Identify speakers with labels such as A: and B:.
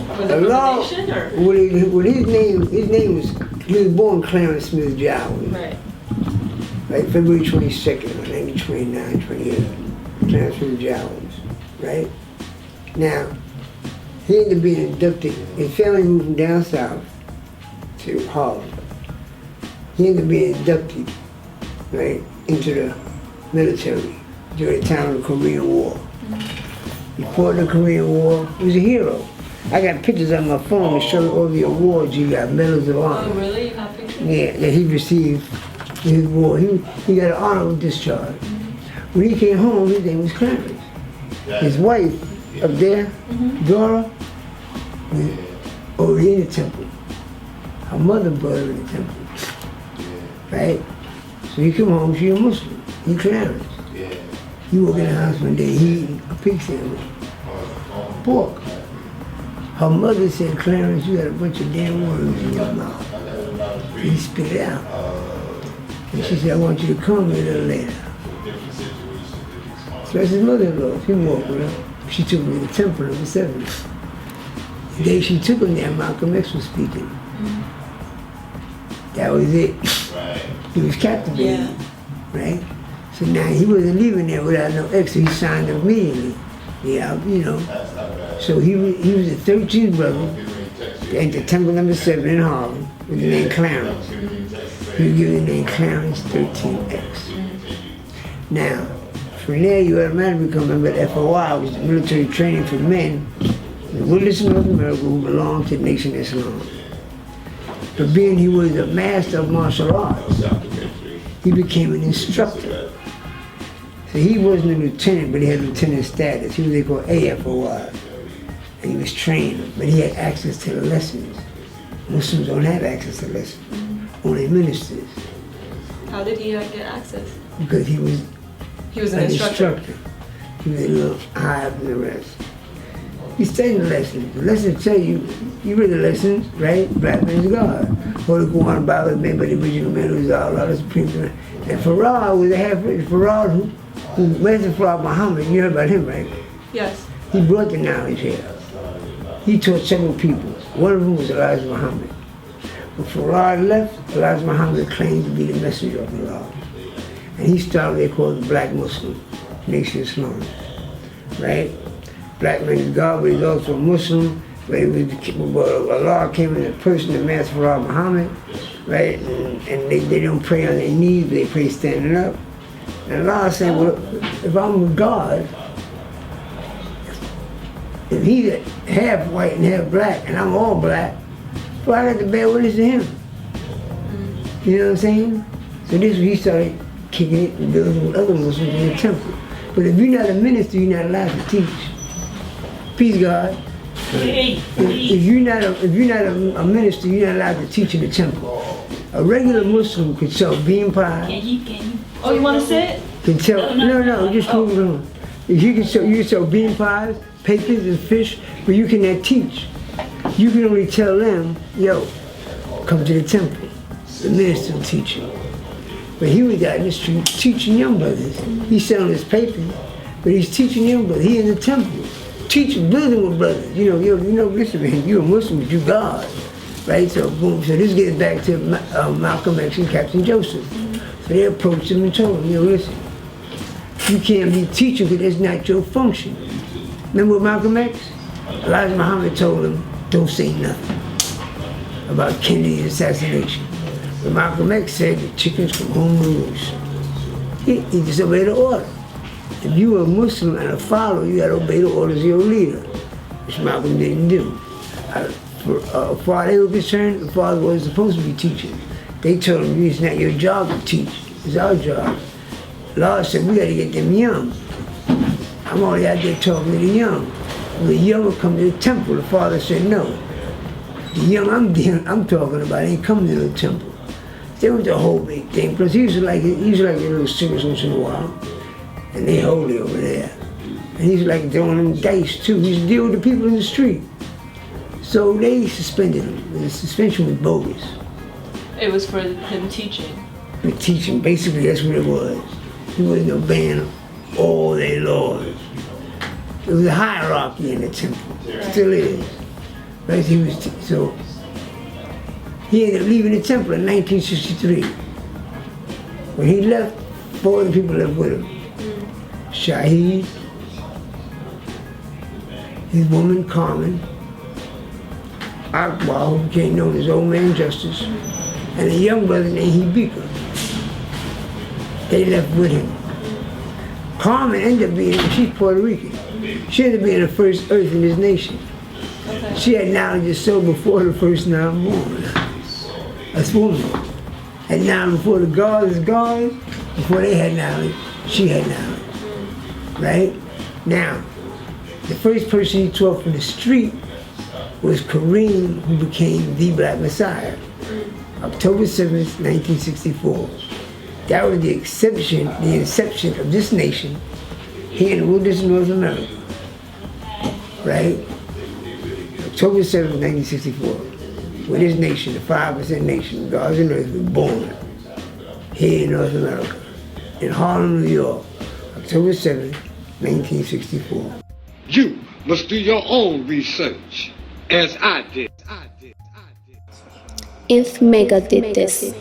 A: Was it
B: Allah,
A: from the nation or?
B: well, his name was, he was born Clarence Smith Jowers.
A: Right.
B: Like February 22nd, 1929, 28. Clarence Smith Jowers, right? Now, he ended up being inducted. His family moved from down south to Harlem. He ended up being inducted, right, into the military during the time of the Korean War. He fought in the Korean War. He was a hero. I got pictures on my phone to show all the awards he got, medals of honor.
A: Oh, really? You have pictures?
B: Yeah, that he received in his war. He got an honorable discharge. When he came home, his name was Clarence. His wife up there, Dora, was already in the temple. Her mother brought her in the temple. Right? So he come home, she a Muslim. He Clarence. He walked in the house one day, he eating a pig sandwich. Pork. Her mother said, Clarence, you got a bunch of damn worms in your mouth. He spit it out. And she said, I want you to come a little later. So that's his mother-in-law. He walked with her. She took him to the temple of the 70s. The day she took him there, Malcolm X was speaking. That was it. He was captivated, right? So now he wasn't leaving there without no X, so he signed up immediately. Yeah, you know. So he was the 13th brother to enter Temple number 7 in Harlem with the name Clarence. He was given the name Clarence 13X. Now, from there you automatically become a member of FOI, which is military training for men in the wilderness of North America who belong to the Nation of Islam. But being he was a master of martial arts, he became an instructor. So he wasn't a lieutenant, but he had lieutenant status. He was what they call AFOI. And he was trained, but he had access to the lessons. Muslims don't have access to lessons, only ministers.
A: How did he get access?
B: Because he was
A: an instructor.
B: He was a little higher than the rest. He studied the lessons. The lessons tell you, you read the lessons, right? Black man's God. Holy Quran, Bible, made by the original man who is Allah, the supreme man. And Farad was a half-breed. Farad, who Master Farad Muhammad, you heard about him, right?
A: Yes.
B: He brought the knowledge here. He taught several people. One of them was Elijah Muhammad. When Farad left, Elijah Muhammad claimed to be the messenger of Allah. And he started what they call the Black Muslim, Nation of Islam, right? Black man is God, but he's also a Muslim. But Allah came in the person of Master Farad Muhammad, right? And they don't pray on their knees, they pray standing up. And Allah said, well, if I'm with God, if he's half white and half black, and I'm all black, well, I got to bear witness to him. You know what I'm saying? So this he started kicking it and building with other Muslims in the temple. But if you're not a minister, you're not allowed to teach. Peace, God. If you're not a minister, you're not allowed to teach in the temple. A regular Muslim could sell bean pies.
A: Can you? Oh, you want to sit?
B: Can sell, no, just move it on. If you can sell bean pies, papers, and fish, but you cannot teach. You can only tell them, yo, come to the temple. The minister will teach you. But he was out in the street teaching young brothers. He's selling his papers, but he's teaching young brothers. He in the temple, teaching, building with brothers. You know, listen, man, you're a Muslim, but you God, right? So boom. So this gets back to Malcolm X and Captain Joseph. So they approached him and told him, yo, listen, you can't be teaching because it's not your function. Remember Malcolm X? Elijah Muhammad told him, don't say nothing about Kennedy's assassination. But Malcolm X said the chickens come home to roost. He disobeyed the order. If you were a Muslim and a follower, you got to obey the orders of your leader, which Malcolm didn't do. As far as they were concerned, the father wasn't supposed to be teaching. They told him, it's not your job to teach, it's our job. Lord said, we got to get them young. I'm already out there talking to the young. When the young will come to the temple, the father said, no. The young I'm talking about ain't coming to the temple. There was the whole big thing. Plus, he was like a little serious once in a while. And they holy over there. And he's like throwing them dice too. He used to deal with the people in the street. So they suspended him. The suspension was bogus.
A: It was for him teaching.
B: For teaching, basically that's what it was. He wasn't obeying all their laws. There was a hierarchy in the temple. Still is. Right? So he ended up leaving the temple in 1963. When he left, 4 other people left with him. Shahid, his woman Carmen, Akbar, who became known as Old Man Justice, and a young brother named Hibika. They left with him. Carmen ended up being, she's Puerto Rican. She ended up being the first earth in this nation.
A: Okay.
B: She had knowledge of soul before the first nine born. That's woman. And now before the gods, before they had knowledge, she had knowledge. Right? Now, the first person he taught from the street was Kareem, who became the Black Messiah. October 7th, 1964. That was the inception of this nation here in the wilderness of North America. Right? October 7th, 1964. When this nation, the 5% nation, gods and earth, was born here in North America, in Harlem, New York, October 7th, 1964.
C: You must do your own research, as I did.
D: If Mecca did this.